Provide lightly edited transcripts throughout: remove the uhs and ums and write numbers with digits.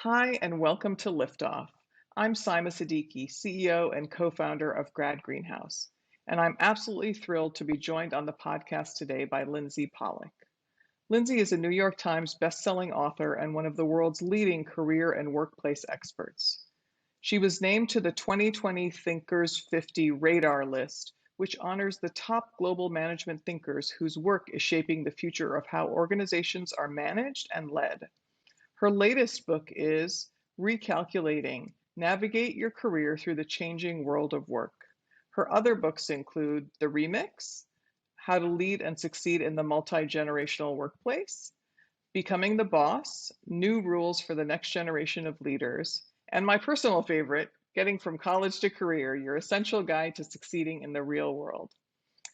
Hi, and welcome to Liftoff. I'm Sima Siddiqui, CEO and co-founder of Grad Greenhouse, and I'm absolutely thrilled to be joined on the podcast today by Lindsey Pollak. Lindsey is a New York Times bestselling author and one of the world's leading career and workplace experts. She was named to the 2020 Thinkers50 Radar List, which honors the top global management thinkers whose work is shaping the future of how organizations are managed and led. Her latest book is Recalculating: Navigate Your Career Through the Changing World of Work. Her other books include The Remix, How to Lead and Succeed in the Multigenerational Workplace, Becoming the Boss, New Rules for the Next Generation of Leaders, and my personal favorite, Getting from College to Career, Your Essential Guide to Succeeding in the Real World.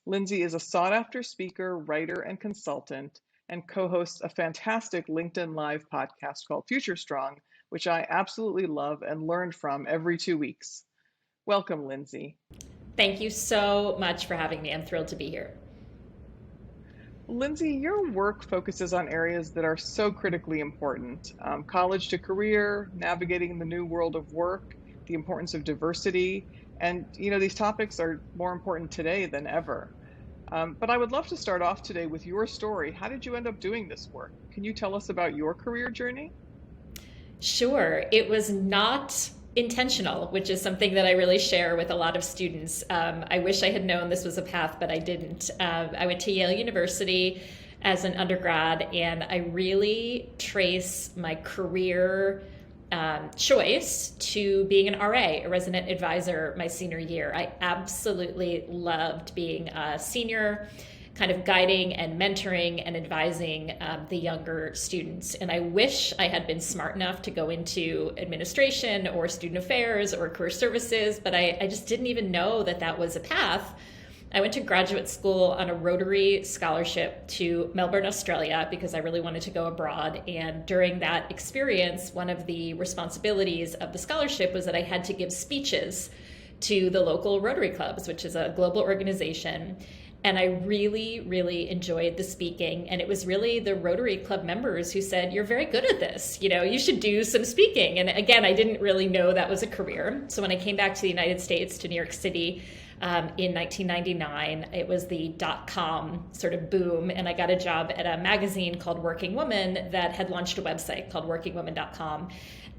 Lindsey is a sought-after speaker, writer, and consultant, and co-hosts a fantastic LinkedIn Live podcast called Future Strong, which I absolutely love and learn from every 2 weeks. Welcome, Lindsey. Thank you so much for having me. I'm thrilled to be here. Lindsey, your work focuses on areas that are so critically important: college to career, navigating the new world of work, the importance of diversity, and these topics are more important today than ever. But I would love to start off today with your story. How did you end up doing this work? Can you tell us about your career journey? Sure, it was not intentional, which is something that I really share with a lot of students. I wish I had known this was a path, but I didn't. I went to Yale University as an undergrad, and I really trace my career choice to being an RA, a resident advisor, my senior year. I absolutely loved being a senior, kind of guiding and mentoring and advising the younger students. And I wish I had been smart enough to go into administration or student affairs or career services, but I just didn't even know that that was a path. I went to graduate school on a Rotary scholarship to Melbourne, Australia, because I really wanted to go abroad. And during that experience, one of the responsibilities of the scholarship was that I had to give speeches to the local Rotary clubs, which is a global organization. And I really, really enjoyed the speaking. And it was really the Rotary Club members who said, "You're very good at this. You should do some speaking." And again, I didn't really know that was a career. So when I came back to the United States, to New York City, in 1999, it was the dot-com sort of boom, and I got a job at a magazine called Working Woman that had launched a website called workingwoman.com.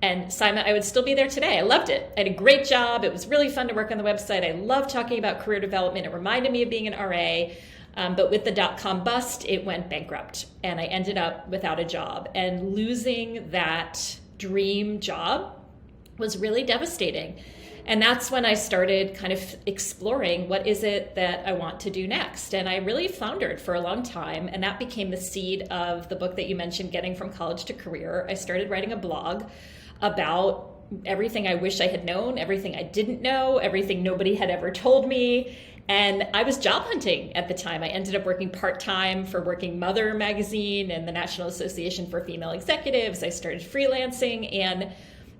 And Simon, I would still be there today. I loved it. I had a great job. It was really fun to work on the website. I loved talking about career development. It reminded me of being an RA. But with the dot-com bust, it went bankrupt, and I ended up without a job. And losing that dream job was really devastating. And that's when I started kind of exploring what is it that I want to do next. And I really floundered for a long time. And that became the seed of the book that you mentioned, Getting from College to Career. I started writing a blog about everything I wish I had known, everything I didn't know, everything nobody had ever told me. And I was job hunting at the time. I ended up working part-time for Working Mother magazine and the National Association for Female Executives. I started freelancing, and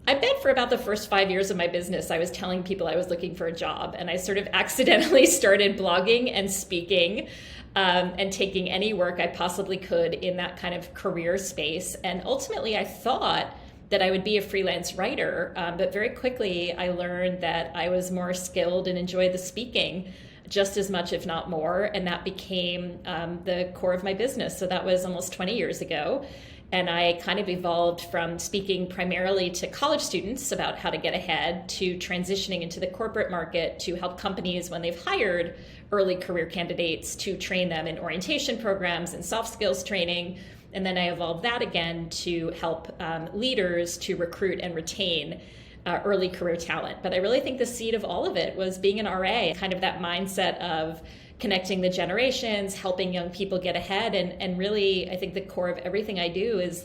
I bet for about the first 5 years of my business, I was telling people I was looking for a job, and I sort of accidentally started blogging and speaking and taking any work I possibly could in that kind of career space. And ultimately, I thought that I would be a freelance writer, but very quickly I learned that I was more skilled and enjoyed the speaking just as much, if not more, and that became the core of my business. So that was almost 20 years ago. And I kind of evolved from speaking primarily to college students about how to get ahead to transitioning into the corporate market to help companies when they've hired early career candidates to train them in orientation programs and soft skills training. And then I evolved that again to help leaders to recruit and retain early career talent. But I really think the seed of all of it was being an RA, kind of that mindset of connecting the generations, helping young people get ahead. And really, I think the core of everything I do is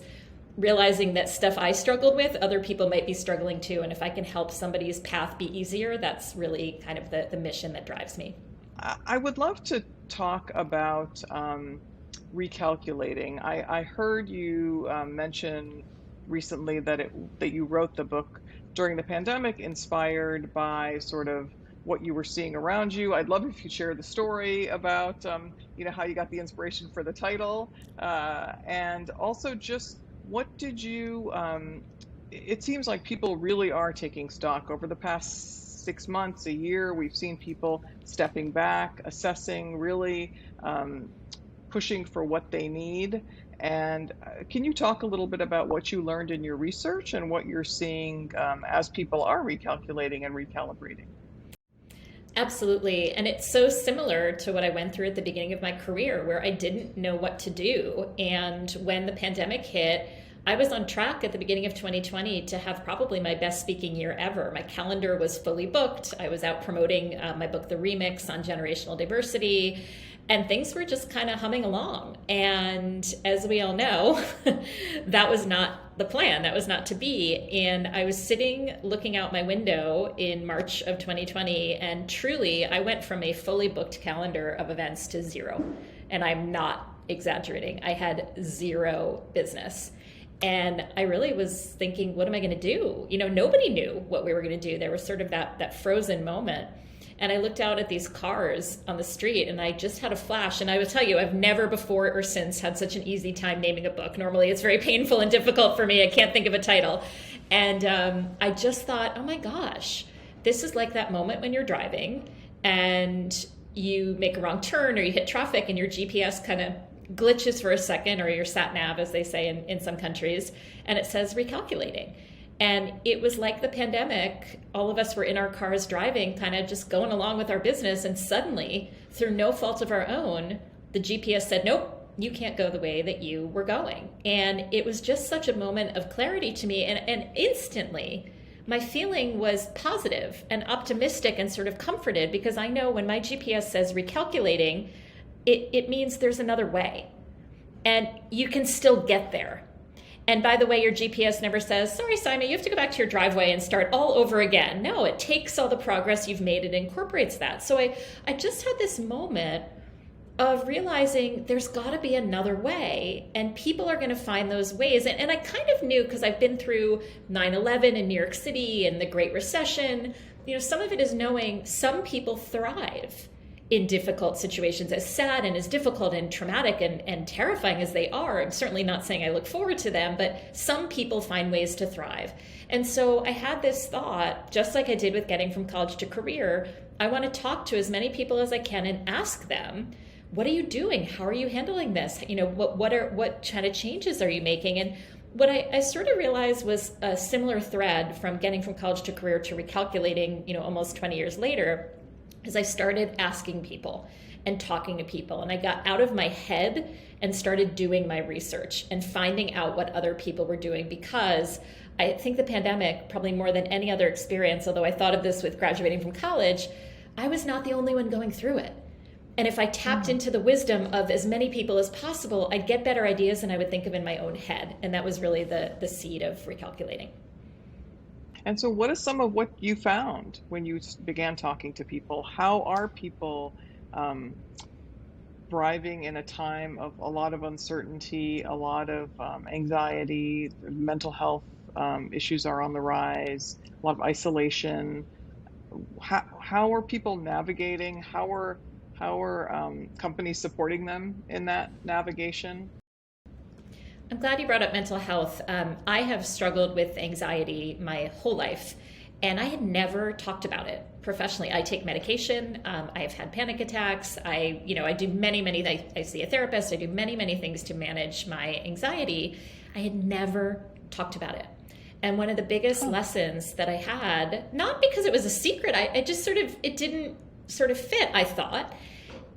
realizing that stuff I struggled with, other people might be struggling too. And if I can help somebody's path be easier, that's really kind of the mission that drives me. I would love to talk about recalculating. I heard you mention recently that you wrote the book during the pandemic, inspired by sort of what you were seeing around you. I'd love if you share the story about how you got the inspiration for the title, and also just what did you it seems like people really are taking stock. Over the past 6 months, a year, we've seen people stepping back, assessing, really pushing for what they need. And can you talk a little bit about what you learned in your research and what you're seeing as people are recalculating and recalibrating? Absolutely. And it's so similar to what I went through at the beginning of my career, where I didn't know what to do. And when the pandemic hit, I was on track at the beginning of 2020 to have probably my best speaking year ever. My calendar was fully booked. I was out promoting my book, The Remix, on generational diversity, and things were just kind of humming along. And as we all know, that was not the plan. That was not to be. And I was sitting looking out my window in March of 2020, and truly, I went from a fully booked calendar of events to zero. And I'm not exaggerating. I had zero business. And I really was thinking, what am I going to do? You know, nobody knew what we were going to do. There was sort of that frozen moment. And I looked out at these cars on the street and I just had a flash. And I will tell you, I've never before or since had such an easy time naming a book. Normally it's very painful and difficult for me. I can't think of a title. And I just thought, oh my gosh, this is like that moment when you're driving and you make a wrong turn or you hit traffic and your GPS kind of glitches for a second, or your sat nav, as they say in some countries, and it says recalculating. And it was like the pandemic. All of us were in our cars driving, kind of just going along with our business. And suddenly, through no fault of our own, the GPS said, nope, you can't go the way that you were going. And it was just such a moment of clarity to me. And instantly, my feeling was positive and optimistic and sort of comforted, because I know when my GPS says recalculating, it means there's another way. And you can still get there. And by the way, your GPS never says, sorry, Simon, you have to go back to your driveway and start all over again. No, it takes all the progress you've made and incorporates that. So I just had this moment of realizing there's got to be another way, and people are going to find those ways. And I kind of knew, because I've been through 9/11 in New York City and the Great Recession. You know, some of it is knowing some people thrive in difficult situations, as sad and as difficult and traumatic and terrifying as they are. I'm certainly not saying I look forward to them, but some people find ways to thrive. And so I had this thought, just like I did with getting from college to career, I want to talk to as many people as I can and ask them, what are you doing? How are you handling this? You know, what kind of changes are you making? And what I sort of realized was a similar thread from getting from college to career to recalculating, you know, almost 20 years later, is I started asking people and talking to people, and I got out of my head and started doing my research and finding out what other people were doing, because I think the pandemic, probably more than any other experience, although I thought of this with graduating from college, I was not the only one going through it. And if I tapped into the wisdom of as many people as possible, I'd get better ideas than I would think of in my own head. And that was really the seed of recalculating. And so, what is some of what you found when you began talking to people? How are people thriving in a time of a lot of uncertainty, a lot of anxiety, mental health issues are on the rise, a lot of isolation? How are people navigating? How are companies supporting them in that navigation? I'm glad you brought up mental health. I have struggled with anxiety my whole life, and I had never talked about it professionally. I take medication. I've had panic attacks. I do many, I see a therapist. I do many things to manage my anxiety. I had never talked about it. And one of the biggest lessons that I had, not because it was a secret, it didn't sort of fit, I thought.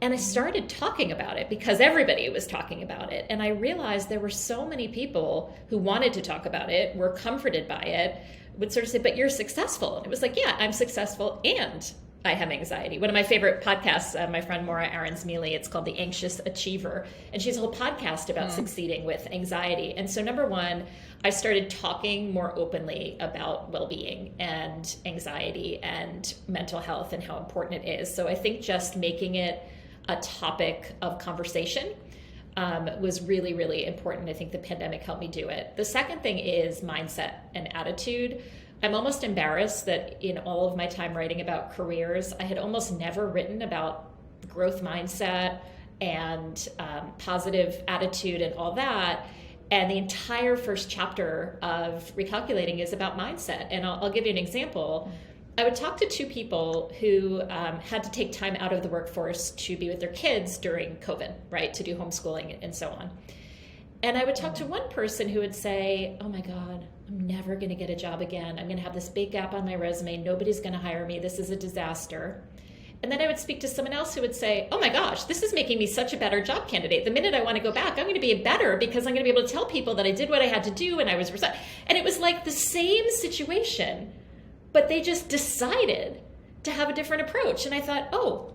And I started talking about it because everybody was talking about it. And I realized there were so many people who wanted to talk about it, were comforted by it, would sort of say, but you're successful. And it was like, yeah, I'm successful and I have anxiety. One of my favorite podcasts, my friend Maura Aarons-Mealy, it's called The Anxious Achiever. And she has a whole podcast about succeeding with anxiety. And so number one, I started talking more openly about well-being and anxiety and mental health and how important it is. So I think just making it a topic of conversation was really, really important. I think the pandemic helped me do it. The second thing is mindset and attitude. I'm almost embarrassed that in all of my time writing about careers, I had almost never written about growth mindset and positive attitude and all that. And the entire first chapter of Recalculating is about mindset. And I'll give you an example. I would talk to two people who had to take time out of the workforce to be with their kids during COVID, right, to do homeschooling and so on. And I would talk to one person who would say, oh my God, I'm never going to get a job again. I'm going to have this big gap on my resume. Nobody's going to hire me. This is a disaster. And then I would speak to someone else who would say, oh my gosh, this is making me such a better job candidate. The minute I want to go back, I'm going to be better because I'm going to be able to tell people that I did what I had to do and I was and it was like the same situation, but they just decided to have a different approach. And I thought, oh,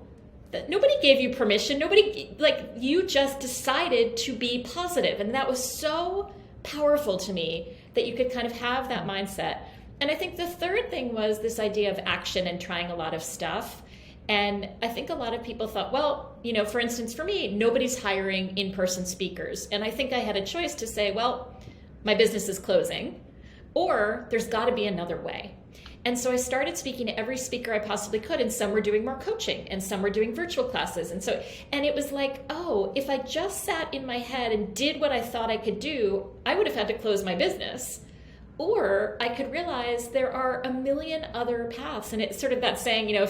nobody gave you permission. Nobody, like, you just decided to be positive. And that was so powerful to me that you could kind of have that mindset. And I think the third thing was this idea of action and trying a lot of stuff. And I think a lot of people thought, well, you know, for instance, for me, nobody's hiring in-person speakers. And I think I had a choice to say, well, my business is closing, or there's got to be another way. And so I started speaking to every speaker I possibly could, and some were doing more coaching, and some were doing virtual classes. And it was like, oh, if I just sat in my head and did what I thought I could do, I would have had to close my business. Or I could realize there are a million other paths. And it's sort of that saying, you know,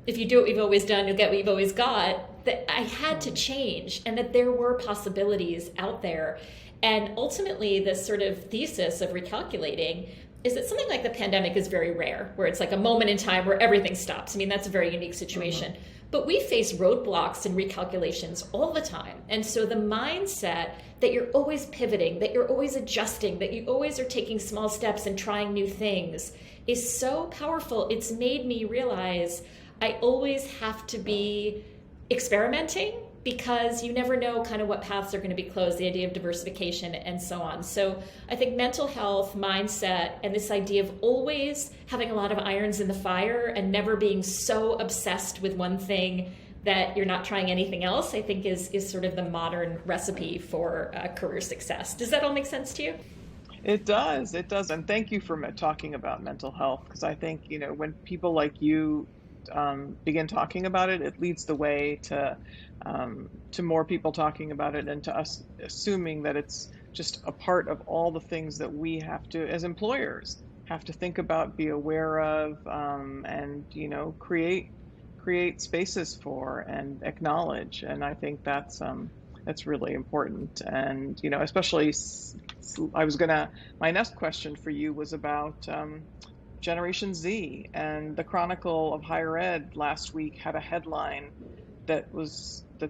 if you do what you've always done, you'll get what you've always got, that I had to change and that there were possibilities out there. And ultimately, this sort of thesis of recalculating is that something like the pandemic is very rare, where it's like a moment in time where everything stops. I mean, that's a very unique situation. Mm-hmm. But we face roadblocks and recalculations all the time. And so the mindset that you're always pivoting, that you're always adjusting, that you always are taking small steps and trying new things is so powerful. It's made me realize I always have to be experimenting because you never know kind of what paths are going to be closed, the idea of diversification and so on. So I think mental health, mindset, and this idea of always having a lot of irons in the fire and never being so obsessed with one thing that you're not trying anything else, I think is sort of the modern recipe for career success. Does that all make sense to you? It does. And thank you for talking about mental health, because I think, you know, when people like you begin talking about it, it leads the way to more people talking about it, and to us assuming that it's just a part of all the things that we have to, as employers, have to think about, be aware of, and, you know, create spaces for and acknowledge. And I think that's really important. And, you know, especially my next question for you was about Generation Z, and the Chronicle of Higher Ed last week had a headline that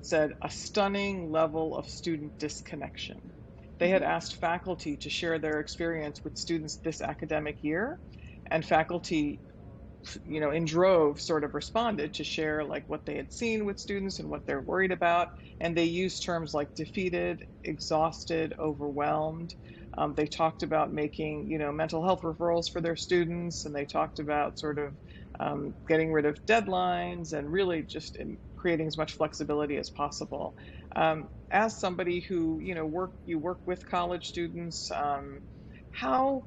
said a stunning level of student disconnection. They had asked faculty to share their experience with students this academic year, and faculty, you know, in droves sort of responded to share like what they had seen with students and what they're worried about. And they used terms like defeated, exhausted, overwhelmed. They talked about making, you know, mental health referrals for their students, and they talked about sort of getting rid of deadlines and really just creating as much flexibility as possible. As somebody who, you know, work with college students, how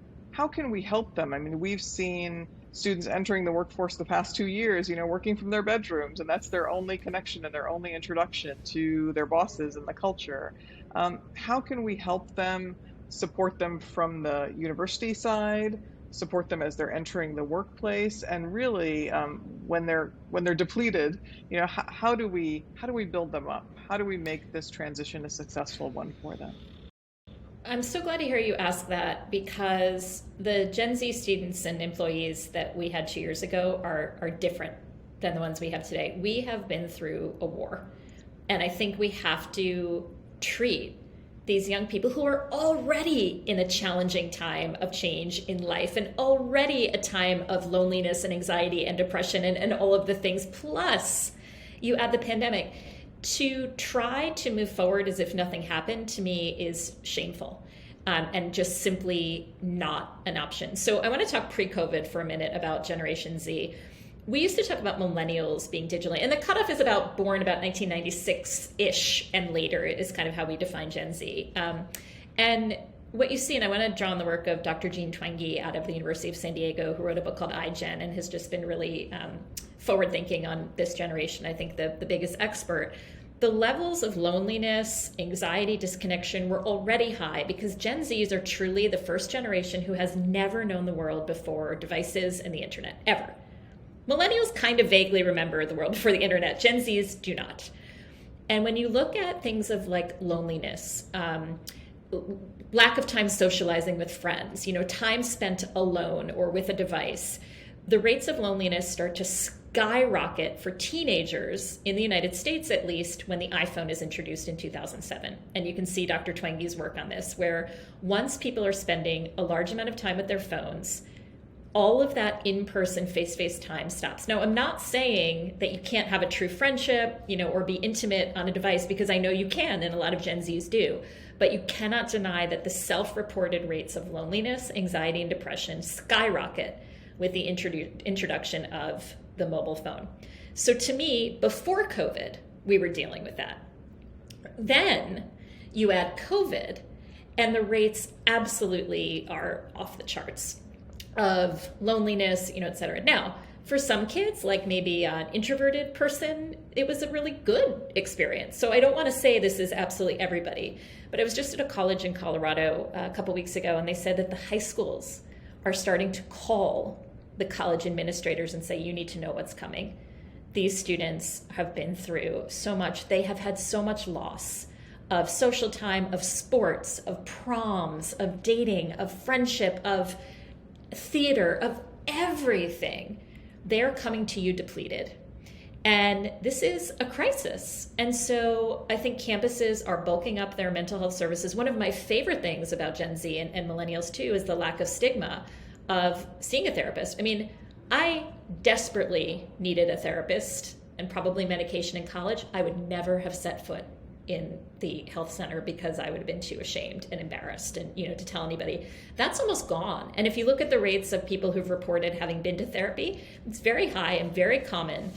can we help them? I mean, we've seen students entering the workforce the past 2 years, you know, working from their bedrooms, and that's their only connection and their only introduction to their bosses and the culture. How can we help them, support them from the university side, support them as they're entering the workplace, and really when they're depleted, you know, how do we build them up? How do we make this transition a successful one for them? I'm so glad to hear you ask that, because the Gen Z students and employees that we had 2 years ago are different than the ones we have today. We have been through a war, and I think we have to treat these young people who are already in a challenging time of change in life, and already a time of loneliness and anxiety and depression and all of the things, plus you add the pandemic. To try to move forward as if nothing happened, to me, is shameful and just simply not an option. So I want to talk pre-COVID for a minute about Generation Z. We used to talk about millennials being digitally, and the cutoff is born about 1996-ish and later is kind of how we define Gen Z. And what you see, and I want to draw on the work of Dr. Jean Twenge out of the University of San Diego, who wrote a book called iGen and has just been really forward-thinking on this generation, I think the biggest expert. the levels of loneliness, anxiety, disconnection were already high because Gen Zs are truly the first generation who has never known the world before devices and the internet, ever. Millennials kind of vaguely remember the world before the internet. Gen Zs do not. And when you look at things of like loneliness, lack of time socializing with friends, time spent alone or with a device, the rates of loneliness start to skyrocket for teenagers in the United States, at least, when the iPhone is introduced in 2007. And you can see Dr. Twenge's work on this, where once people are spending a large amount of time with their phones, all of that in-person, face-to-face time stops. Now, I'm not saying that you can't have a true friendship, or be intimate on a device, because I know you can, and a lot of Gen Zs do. But you cannot deny that the self-reported rates of loneliness, anxiety, and depression skyrocket with the introduction of the mobile phone. So to me, before COVID, we were dealing with that. Then you add COVID, and the rates absolutely are off the charts of loneliness, et cetera. Now, for some kids, like maybe an introverted person, it was a really good experience. So I don't want to say this is absolutely everybody, but I was just at a college in Colorado a couple weeks ago, and they said that the high schools are starting to call the college administrators and say, you need to know what's coming. These students have been through so much. They have had so much loss of social time, of sports, of proms, of dating, of friendship, of theater, of everything. They're coming to you depleted. And this is a crisis. And so I think campuses are bulking up their mental health services. One of my favorite things about Gen Z and millennials too is the lack of stigma of seeing a therapist. I mean, I desperately needed a therapist and probably medication in college. I would never have set foot in the health center because I would have been too ashamed and embarrassed and, to tell anybody. That's almost gone. And if you look at the rates of people who've reported having been to therapy, it's very high and very common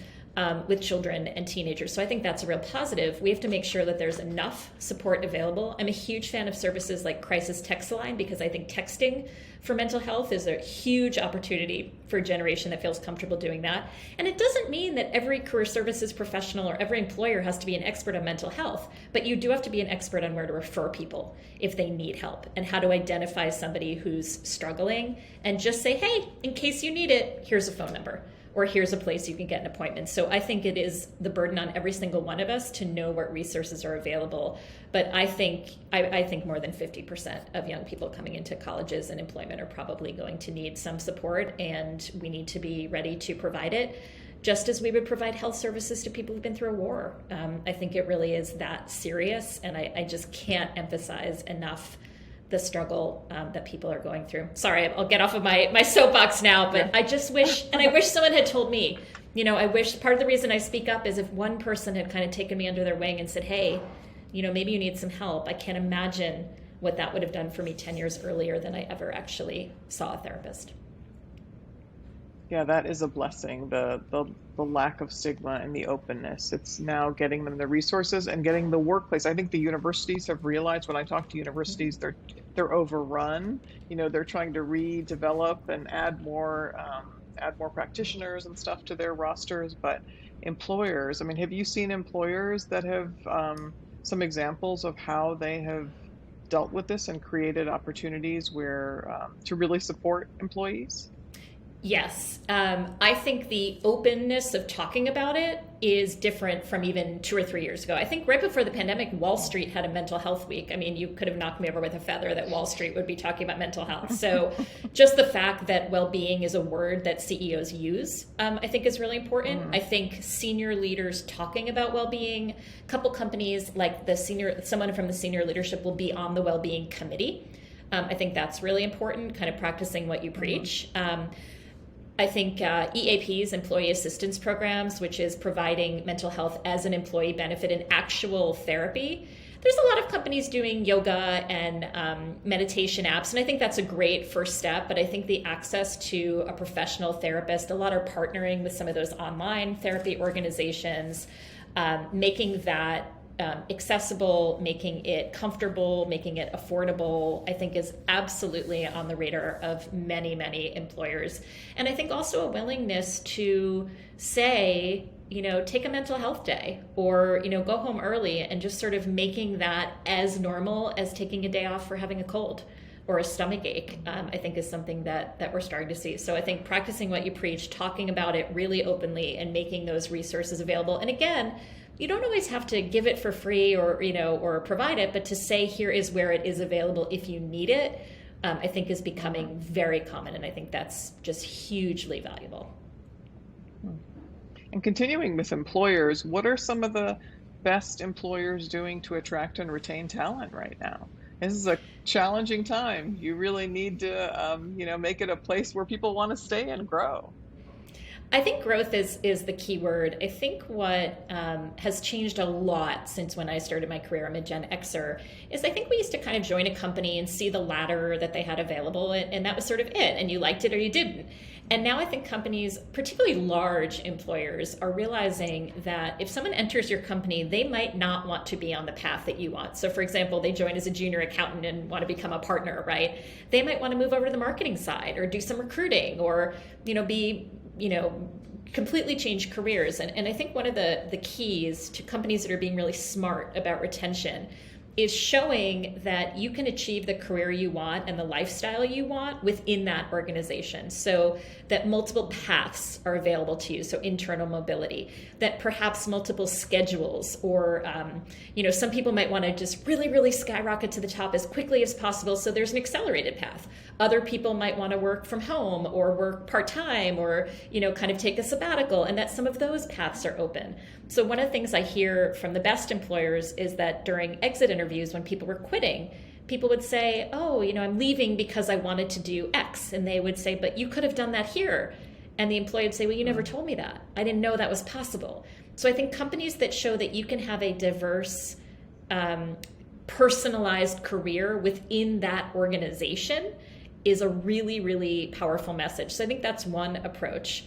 with children and teenagers. So I think that's a real positive. We have to make sure that there's enough support available. I'm a huge fan of services like Crisis Text Line because I think texting for mental health is a huge opportunity for a generation that feels comfortable doing that. And it doesn't mean that every career services professional or every employer has to be an expert on mental health, but you do have to be an expert on where to refer people if they need help and how to identify somebody who's struggling and just say, hey, in case you need it, here's a phone number. Or here's a place you can get an appointment. So I think it is the burden on every single one of us to know what resources are available. But I think more than 50% of young people coming into colleges and employment are probably going to need some support, and we need to be ready to provide it, just as we would provide health services to people who've been through a war. I think it really is that serious, and I just can't emphasize enough the struggle that people are going through. Sorry, I'll get off of my soapbox now, but I just wish, and I wish someone had told me, I wish part of the reason I speak up is if one person had kind of taken me under their wing and said, hey, maybe you need some help. I can't imagine what that would have done for me 10 years earlier than I ever actually saw a therapist. Yeah, that is a blessing, the lack of stigma and the openness. It's now getting them the resources and getting the workplace. I think the universities have realized, when I talk to universities, they're overrun. They're trying to redevelop and add more practitioners and stuff to their rosters. But employers, have you seen employers that have some examples of how they have dealt with this and created opportunities where to really support employees? Yes. I think the openness of talking about it is different from even 2 or 3 years ago. I think right before the pandemic, Wall Street had a mental health week. You could have knocked me over with a feather that Wall Street would be talking about mental health. So just the fact that well-being is a word that CEOs use, I think is really important. I think senior leaders talking about well-being, a couple companies like someone from the senior leadership will be on the well-being committee. I think that's really important, kind of practicing what you preach. I think EAPs, employee assistance programs, which is providing mental health as an employee benefit and actual therapy. There's a lot of companies doing yoga and meditation apps, and I think that's a great first step. But I think the access to a professional therapist, a lot are partnering with some of those online therapy organizations, making that accessible, making it comfortable, making it affordable, I think is absolutely on the radar of many, many employers. And I think also a willingness to say, take a mental health day, or, go home early, and just sort of making that as normal as taking a day off for having a cold or a stomach ache, I think is something that we're starting to see. So I think practicing what you preach, talking about it really openly, and making those resources available. And again, you don't always have to give it for free or provide it, but to say, here is where it is available if you need it, I think is becoming very common. And I think that's just hugely valuable. And continuing with employers, what are some of the best employers doing to attract and retain talent right now? This is a challenging time. You really need to, make it a place where people want to stay and grow. I think growth is the key word. I think what has changed a lot since when I started my career, I'm a Gen Xer, is I think we used to kind of join a company and see the ladder that they had available, and that was sort of it, and you liked it or you didn't. And now I think companies, particularly large employers, are realizing that if someone enters your company, they might not want to be on the path that you want. So for example, they join as a junior accountant and want to become a partner, right? They might want to move over to the marketing side or do some recruiting, or, be completely change careers. And I think one of the keys to companies that are being really smart about retention is showing that you can achieve the career you want and the lifestyle you want within that organization, so that multiple paths are available to you, so internal mobility, that perhaps multiple schedules, or some people might want to just really, really skyrocket to the top as quickly as possible, so there's an accelerated path. Other people might want to work from home or work part-time, or kind of take a sabbatical, and that some of those paths are open. So one of the things I hear from the best employers is that during exit interviews, when people were quitting, people would say, oh, I'm leaving because I wanted to do X. And they would say, but you could have done that here. And the employee would say, well, you never told me that. I didn't know that was possible. So I think companies that show that you can have a diverse, personalized career within that organization is a really, really powerful message. So I think that's one approach.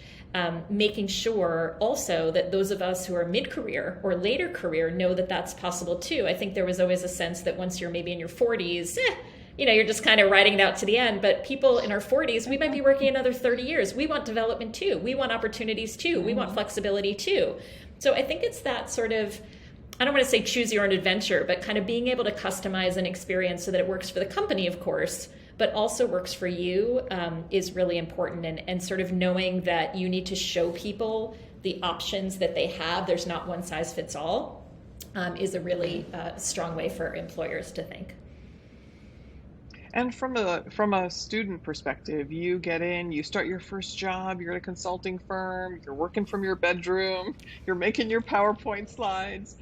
Making sure also that those of us who are mid-career or later career know that that's possible too. I think there was always a sense that once you're maybe in your 40s, you're just kind of riding it out to the end. But people in our 40s, we might be working another 30 years. We want development too. We want opportunities too. We want flexibility too. So I think it's that sort of, I don't want to say choose your own adventure, but kind of being able to customize an experience so that it works for the company, of course, but also works for you, is really important. And sort of knowing that you need to show people the options that they have, there's not one size fits all, is a really strong way for employers to think. And from a student perspective, you get in, you start your first job, you're at a consulting firm, you're working from your bedroom, you're making your PowerPoint slides.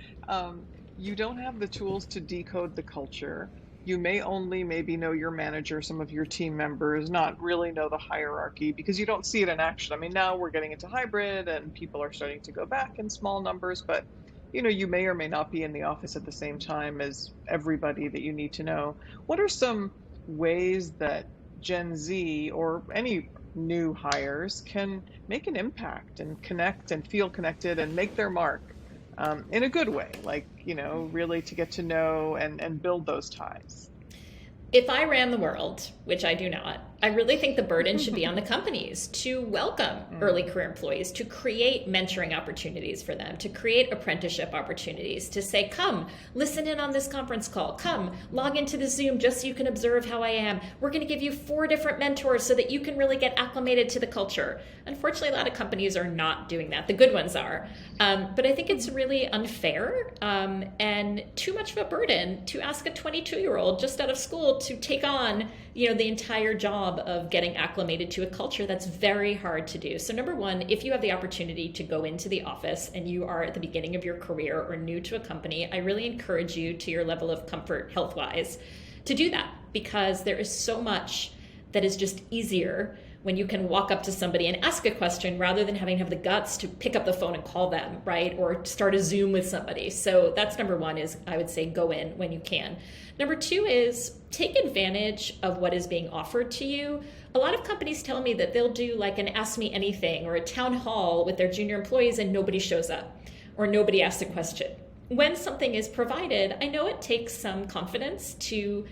You don't have the tools to decode the culture. You may only maybe know your manager, some of your team members, not really know the hierarchy because you don't see it in action. I mean, now we're getting into hybrid and people are starting to go back in small numbers, but you may or may not be in the office at the same time as everybody that you need to know. What are some ways that Gen Z or any new hires can make an impact and connect and feel connected and make their mark in a good way, like, really to get to know and build those ties? If I ran the world, which I do not, I really think the burden should be on the companies to welcome early career employees, to create mentoring opportunities for them, to create apprenticeship opportunities, to say, come, listen in on this conference call, come, log into the Zoom just so you can observe how I am. We're going to give you 4 different mentors so that you can really get acclimated to the culture. Unfortunately, a lot of companies are not doing that. The good ones are. But I think it's really unfair and too much of a burden to ask a 22-year-old just out of school to take on the entire job of getting acclimated to a culture that's very hard to do. So number one, if you have the opportunity to go into the office and you are at the beginning of your career or new to a company, I really encourage you, to your level of comfort health-wise, to do that, because there is so much that is just easier when you can walk up to somebody and ask a question rather than having to have the guts to pick up the phone and call them, right? Or start a Zoom with somebody. So that's number one, is I would say go in when you can. Number two is take advantage of what is being offered to you. A lot of companies tell me that they'll do like an Ask Me Anything or a town hall with their junior employees and nobody shows up or nobody asks a question. When something is provided, I know it takes some confidence to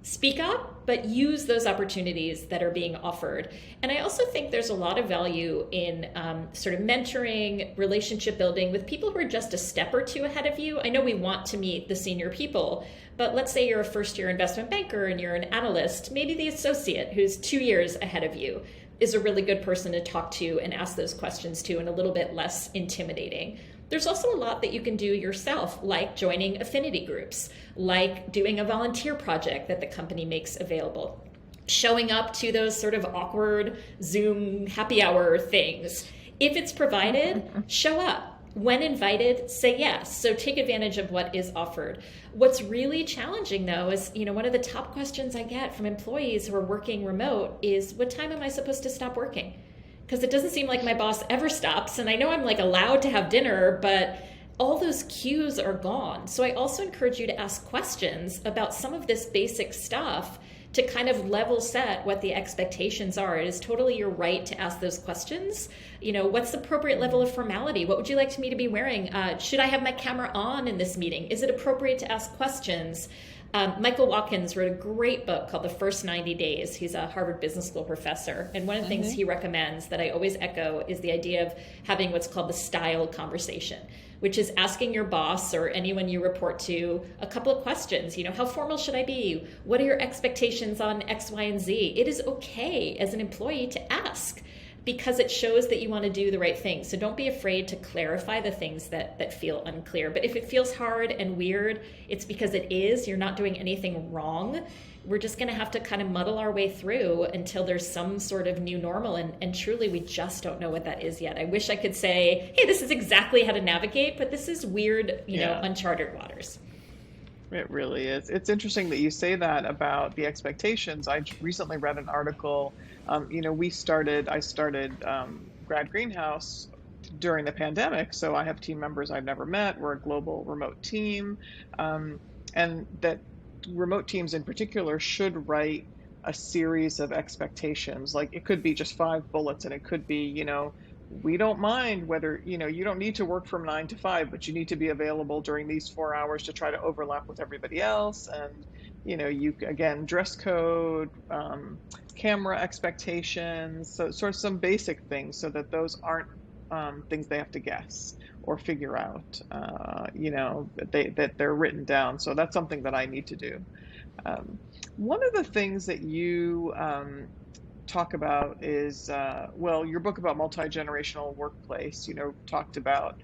speak up, but use those opportunities that are being offered. And I also think there's a lot of value in sort of mentoring, relationship building with people who are just a step or two ahead of you. I know we want to meet the senior people, but let's say you're a first-year investment banker and you're an analyst, maybe the associate who's 2 years ahead of you is a really good person to talk to and ask those questions to, and a little bit less intimidating. There's also a lot that you can do yourself, like joining affinity groups, like doing a volunteer project that the company makes available, showing up to those sort of awkward Zoom happy hour things. If it's provided, show up. When invited, say yes. So take advantage of what is offered. What's really challenging, though, is, one of the top questions I get from employees who are working remote is, what time am I supposed to stop working? Because it doesn't seem like my boss ever stops. And I know I'm allowed to have dinner, but all those cues are gone. So I also encourage you to ask questions about some of this basic stuff to kind of level set what the expectations are. It is totally your right to ask those questions. What's the appropriate level of formality? What would you like me to be wearing? Should I have my camera on in this meeting? Is it appropriate to ask questions? Michael Watkins wrote a great book called The First 90 Days. He's a Harvard Business School professor. And one of the things he recommends that I always echo is the idea of having what's called the style conversation, which is asking your boss or anyone you report to a couple of questions. How formal should I be? What are your expectations on X, Y, and Z? It is okay as an employee to ask, because it shows that you want to do the right thing. So don't be afraid to clarify the things that feel unclear. But if it feels hard and weird, it's because it is. You're not doing anything wrong. We're just going to have to kind of muddle our way through until there's some sort of new normal. And truly, we just don't know what that is yet. I wish I could say, hey, this is exactly how to navigate, but this is weird, uncharted waters. It really is. It's interesting that you say that about the expectations. I recently read an article. I started Grad Greenhouse during the pandemic, so I have team members I've never met. We're a global remote team, and that remote teams in particular should write a series of expectations. Like, it could be just 5 bullets, and it could be, we don't mind whether, you don't need to work from 9 to 5, but you need to be available during these 4 hours to try to overlap with everybody else. And, again, dress code, camera expectations, so sort of some basic things so that those aren't things they have to guess or figure out, that they're written down. So that's something that I need to do. One of the things that you talk about is, your book about multi-generational workplace, talked about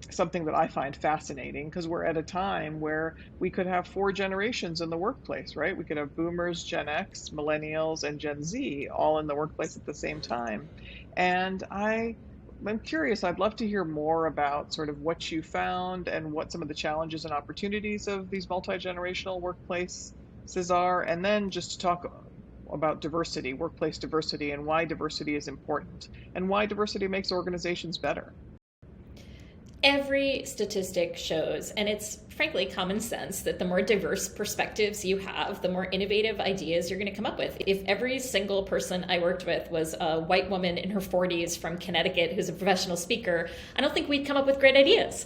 something that I find fascinating, because we're at a time where we could have 4 generations in the workplace, right? We could have boomers, Gen X, millennials, and Gen Z all in the workplace at the same time. And I'm curious, I'd love to hear more about sort of what you found and what some of the challenges and opportunities of these multi-generational workplaces are, and then just to talk about diversity, workplace diversity, and why diversity is important, and why diversity makes organizations better. Every statistic shows, and it's frankly common sense, that the more diverse perspectives you have, the more innovative ideas you're going to come up with. If every single person I worked with was a white woman in her 40s from Connecticut who's a professional speaker, I don't think we'd come up with great ideas.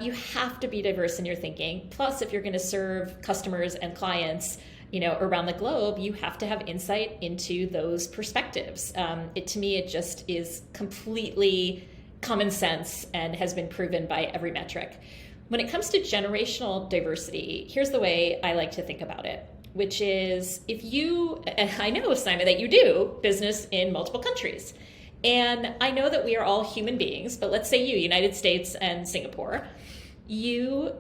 You have to be diverse in your thinking. Plus, if you're going to serve customers and clients around the globe, you have to have insight into those perspectives. To me, it just is completely common sense and has been proven by every metric. When it comes to generational diversity, here's the way I like to think about it, which is, and I know, Simon, that you do business in multiple countries. And I know that we are all human beings, but let's say United States and Singapore, you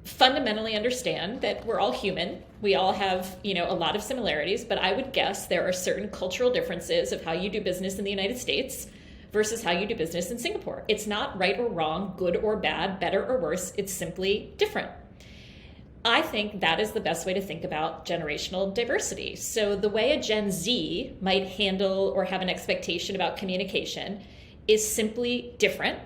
fundamentally understand that we're all human. We all have, a lot of similarities, but I would guess there are certain cultural differences of how you do business in the United States versus how you do business in Singapore. It's not right or wrong, good or bad, better or worse. It's simply different. I think that is the best way to think about generational diversity. So the way a Gen Z might handle or have an expectation about communication is simply different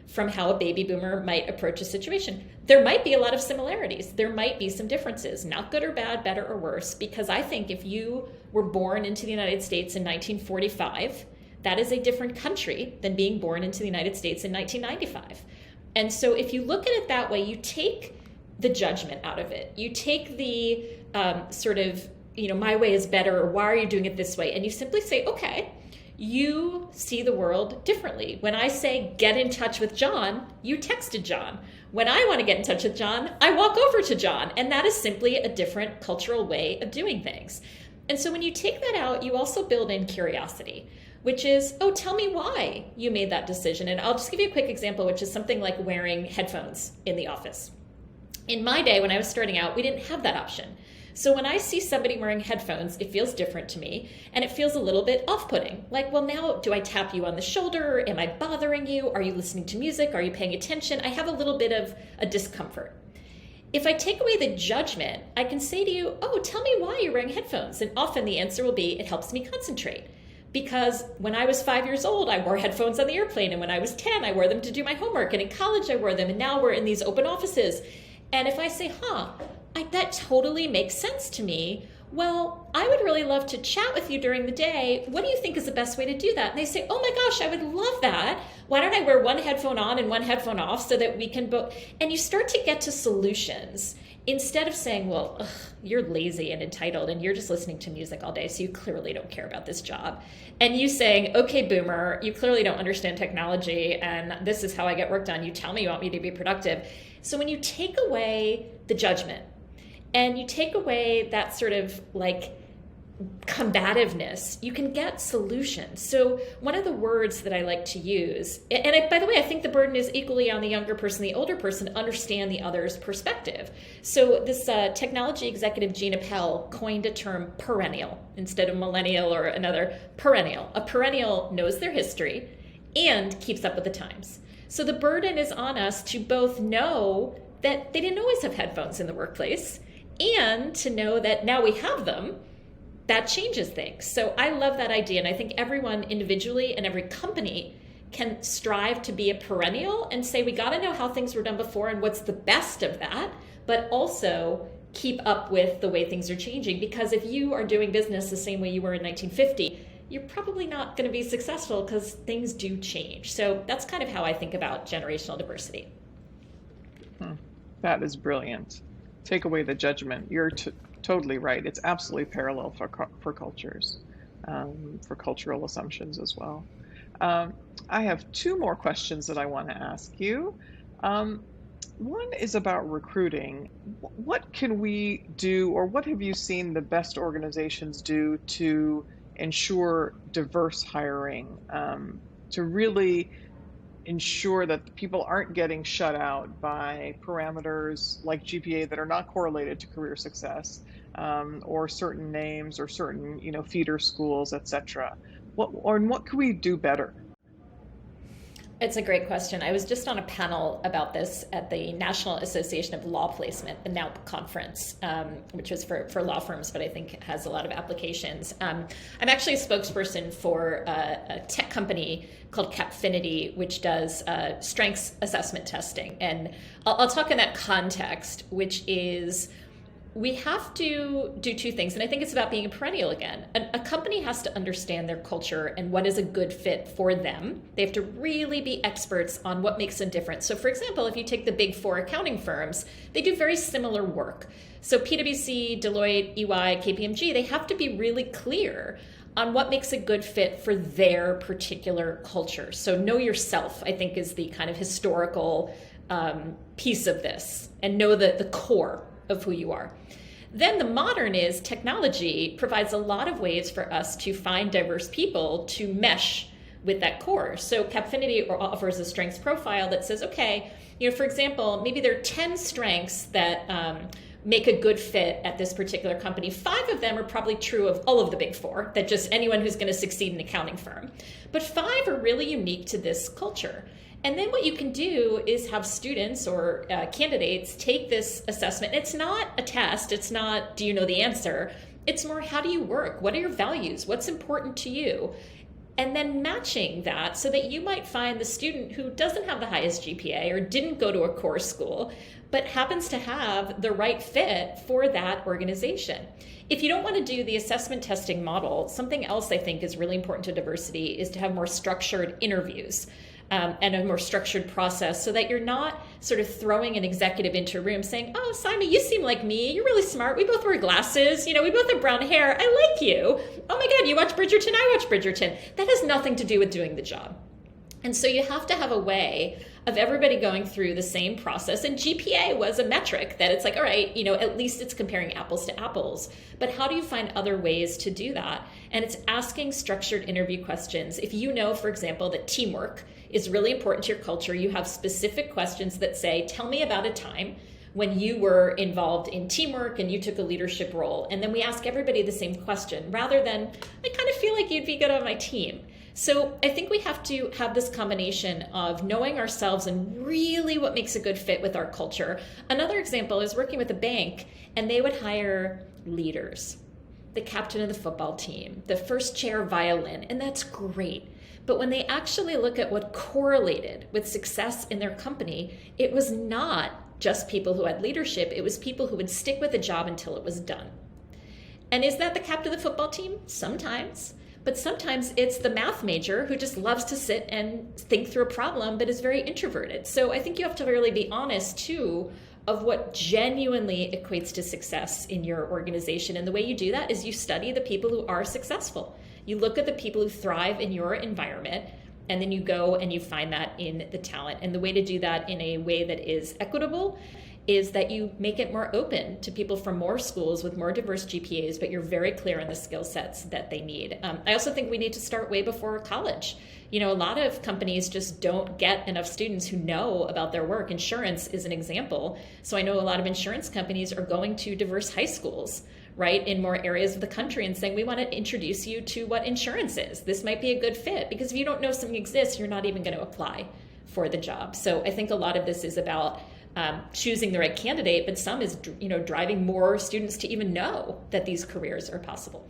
from how a baby boomer might approach a situation. There might be a lot of similarities. There might be some differences, not good or bad, better or worse, because I think if you were born into the United States in 1945, that is a different country than being born into the United States in 1995. And so if you look at it that way, you take the judgment out of it. You take the sort of, my way is better, or why are you doing it this way? And you simply say, okay, you see the world differently. When I say get in touch with John, you texted John. When I want to get in touch with John, I walk over to John. And that is simply a different cultural way of doing things. And so when you take that out, you also build in curiosity, which is, oh, tell me why you made that decision. And I'll just give you a quick example, which is something like wearing headphones in the office. In my day, when I was starting out, we didn't have that option. So when I see somebody wearing headphones, it feels different to me, and it feels a little bit off-putting. Like, well, now do I tap you on the shoulder? Am I bothering you? Are you listening to music? Are you paying attention? I have a little bit of a discomfort. If I take away the judgment, I can say to you, oh, tell me why you're wearing headphones. And often the answer will be, it helps me concentrate. Because when I was 5 years old, I wore headphones on the airplane. And when I was 10, I wore them to do my homework. And in college, I wore them. And now we're in these open offices. And if I say, that totally makes sense to me. Well, I would really love to chat with you during the day. What do you think is the best way to do that? And they say, oh my gosh, I would love that. Why don't I wear one headphone on and one headphone off so that we can both... And you start to get to solutions instead of saying, well, ugh, you're lazy and entitled and you're just listening to music all day, so you clearly don't care about this job. And you saying, okay, boomer, you clearly don't understand technology and this is how I get work done. You tell me you want me to be productive. So when you take away the judgment, and you take away that sort of like combativeness, you can get solutions. So one of the words that I like to use, and by the way, I think the burden is equally on the younger person, the older person, to understand the other's perspective. So this technology executive, Gina Pell, coined a term perennial instead of millennial or another perennial. A perennial knows their history and keeps up with the times. So the burden is on us to both know that they didn't always have headphones in the workplace, and to know that now we have them, that changes things. So I love that idea. And I think everyone individually and every company can strive to be a perennial and say, we got to know how things were done before and what's the best of that, but also keep up with the way things are changing. Because if you are doing business the same way you were in 1950, you're probably not going to be successful because things do change. So that's kind of how I think about generational diversity. That is brilliant. Take away the judgment. You're totally right. It's absolutely parallel for cultures, for cultural assumptions as well. I have two more questions that I want to ask you. One is about recruiting. What can we do, or what have you seen the best organizations do to ensure diverse hiring, to really ensure that people aren't getting shut out by parameters like GPA that are not correlated to career success, or certain names or certain, feeder schools, etc. What can we do better? It's a great question. I was just on a panel about this at the National Association of Law Placement, the NALP conference, which was for law firms, but I think has a lot of applications. I'm actually a spokesperson for a tech company called Capfinity, which does strengths assessment testing. And I'll talk in that context, which is we have to do two things. And I think it's about being a perennial again. A company has to understand their culture and what is a good fit for them. They have to really be experts on what makes them different. So for example, if you take the big four accounting firms, they do very similar work. So PwC, Deloitte, EY, KPMG, they have to be really clear on what makes a good fit for their particular culture. So know yourself, I think, is the kind of historical piece of this, and know the core of who you are. Then the modern is technology provides a lot of ways for us to find diverse people to mesh with that core. So Capfinity offers a strengths profile that says, okay, for example, maybe there are 10 strengths that make a good fit at this particular company. 5 of them are probably true of all of the big four, that just anyone who's going to succeed in an accounting firm. But 5 are really unique to this culture. And then what you can do is have students or candidates take this assessment. It's not a test. It's not, do you know the answer? It's more, how do you work? What are your values? What's important to you? And then matching that so that you might find the student who doesn't have the highest GPA or didn't go to a core school, but happens to have the right fit for that organization. If you don't want to do the assessment testing model, something else I think is really important to diversity is to have more structured interviews. and a more structured process, so that you're not sort of throwing an executive into a room saying, oh, Simon, you seem like me. You're really smart. We both wear glasses. We both have brown hair. I like you. Oh my God, you watch Bridgerton. I watch Bridgerton. That has nothing to do with doing the job. And so you have to have a way of everybody going through the same process. And GPA was a metric that it's like, all right, at least it's comparing apples to apples. But how do you find other ways to do that? And it's asking structured interview questions. If you know, for example, that teamwork is really important to your culture, you have specific questions that say, tell me about a time when you were involved in teamwork and you took a leadership role. And then we ask everybody the same question, rather than, I kind of feel like you'd be good on my team. So I think we have to have this combination of knowing ourselves and really what makes a good fit with our culture. Another example is working with a bank, and they would hire leaders, the captain of the football team, the first chair violin, and that's great. But when they actually look at what correlated with success in their company, it was not just people who had leadership, it was people who would stick with a job until it was done. And is that the captain of the football team? Sometimes. But sometimes it's the math major who just loves to sit and think through a problem but is very introverted. So I think you have to really be honest too of what genuinely equates to success in your organization. And the way you do that is you study the people who are successful. You look at the people who thrive in your environment, and then you go and you find that in the talent. And the way to do that in a way that is equitable is that you make it more open to people from more schools with more diverse GPAs, but you're very clear on the skill sets that they need. I also think we need to start way before college. A lot of companies just don't get enough students who know about their work. Insurance is an example. So I know a lot of insurance companies are going to diverse high schools, right, in more areas of the country and saying, we want to introduce you to what insurance is. This might be a good fit, because if you don't know something exists, you're not even going to apply for the job. So I think a lot of this is about choosing the right candidate, but some is, driving more students to even know that these careers are possible.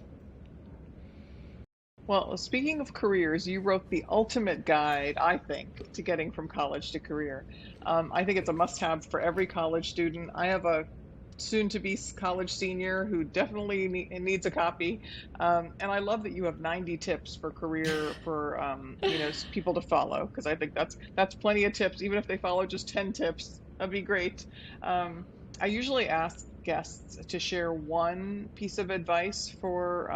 Well, speaking of careers, you wrote the ultimate guide, I think, to getting from college to career. I think it's a must-have for every college student. I have a soon-to-be college senior who definitely needs a copy. And I love that you have 90 tips for career for people to follow, because I think that's plenty of tips. Even if they follow just 10 tips, that'd be great. I usually ask guests to share one piece of advice for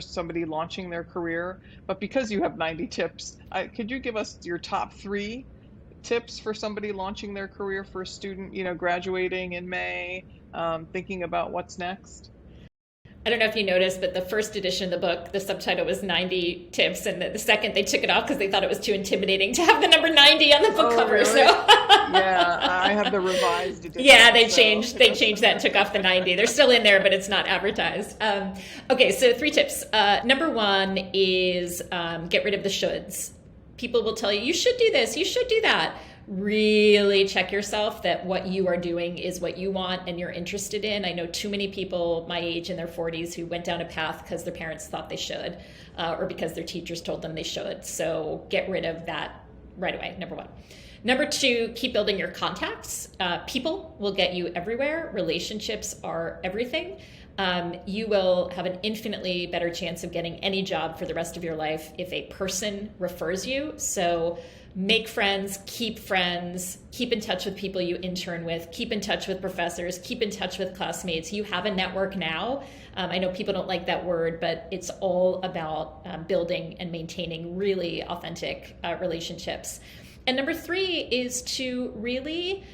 somebody launching their career. But because you have 90 tips, could you give us your top 3 tips for somebody launching their career, for a student, graduating in May, thinking about what's next? I don't know if you noticed, but the first edition of the book, the subtitle was 90 tips, and the second they took it off because they thought it was too intimidating to have the number 90 on the book cover. Really? So yeah, I have the revised edition. Yeah, they changed that and took off the 90. They're still in there, but it's not advertised. Okay, so 3 tips. Number 1 is get rid of the shoulds. People will tell you, you should do this, you should do that. Really check yourself that what you are doing is what you want and you're interested in. I know too many people my age in their 40s who went down a path because their parents thought they should, or because their teachers told them they should. So get rid of that right away, number 1. Number 2, keep building your contacts. People will get you everywhere. Relationships are everything. You will have an infinitely better chance of getting any job for the rest of your life if a person refers you. So make friends, keep in touch with people you intern with, keep in touch with professors, keep in touch with classmates. You have a network now. I know people don't like that word, but it's all about building and maintaining really authentic relationships. And number 3 is to really,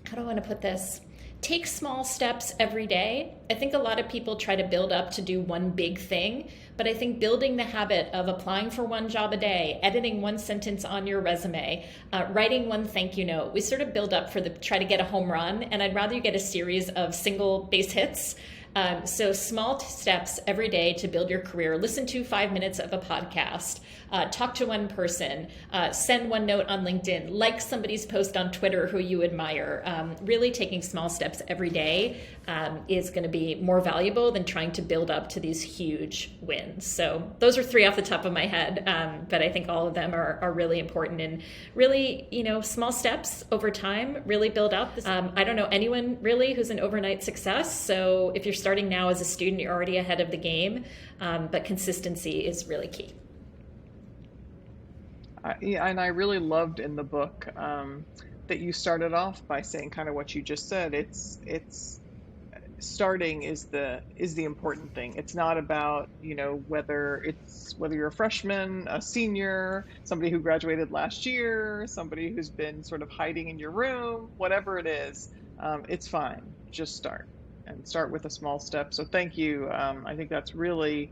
how do I want to put this? Take small steps every day. I think a lot of people try to build up to do one big thing, but I think building the habit of applying for one job a day, editing one sentence on your resume, writing one thank you note, we sort of build up try to get a home run, and I'd rather you get a series of single base hits. So small steps every day to build your career. Listen to 5 minutes of a podcast, talk to one person, send one note on LinkedIn, like somebody's post on Twitter who you admire. Really taking small steps every day is going to be more valuable than trying to build up to these huge wins. So those are 3 off the top of my head, but I think all of them are really important, and really, small steps over time really build up. I don't know anyone really who's an overnight success. So if you're starting now as a student, you're already ahead of the game, but consistency is really key. Yeah, and I really loved in the book that you started off by saying kind of what you just said. It's starting is the important thing. It's not about, whether you're a freshman, a senior, somebody who graduated last year, somebody who's been sort of hiding in your room, whatever it is. It's fine. Just start and start with a small step. So thank you. I think that's really,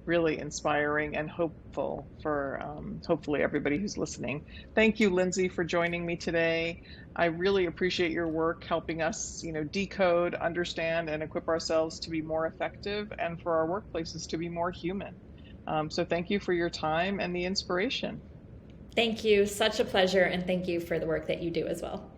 really inspiring and hopeful for hopefully everybody who's listening. Thank you, Lindsey, for joining me today. I really appreciate your work helping us, decode, understand, and equip ourselves to be more effective and for our workplaces to be more human. So thank you for your time and the inspiration. Thank you. Such a pleasure. And thank you for the work that you do as well.